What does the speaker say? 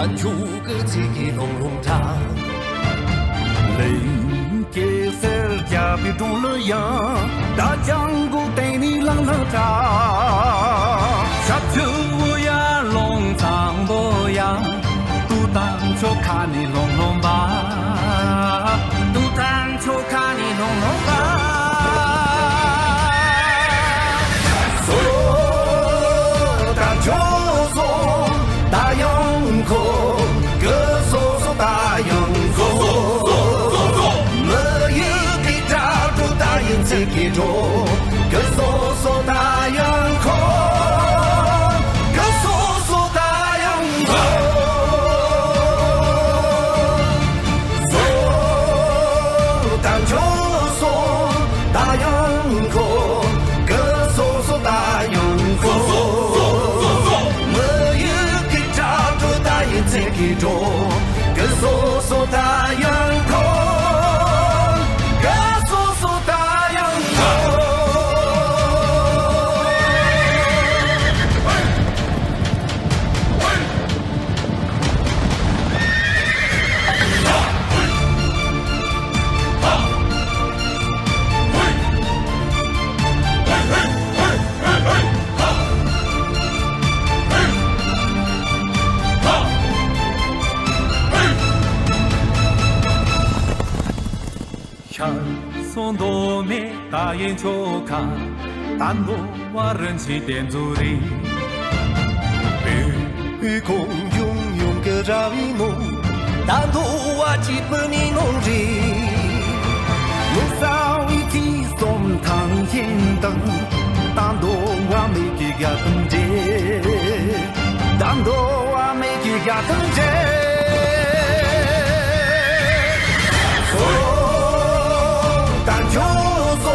但求个自己龙龙长。人给三家别中了样，大江古带你浪浪长。下秋我呀龙长不样，都当初看你龙龙吧，都当初看你龙龙吧。说大秋说大洋口，歌说说大洋口。自己做，歌说说大洋口，歌说说大洋口，说当就说大洋口，歌说说大洋口，没有给抓住大洋自己做，歌说说大洋口。送多美大雁秋看，但我话人气点足力。雨空涌涌个扎伊弄，但头话基本你弄人。我早已经送汤烟灯，但头话没给个灯节，但头话没给个灯节。但就说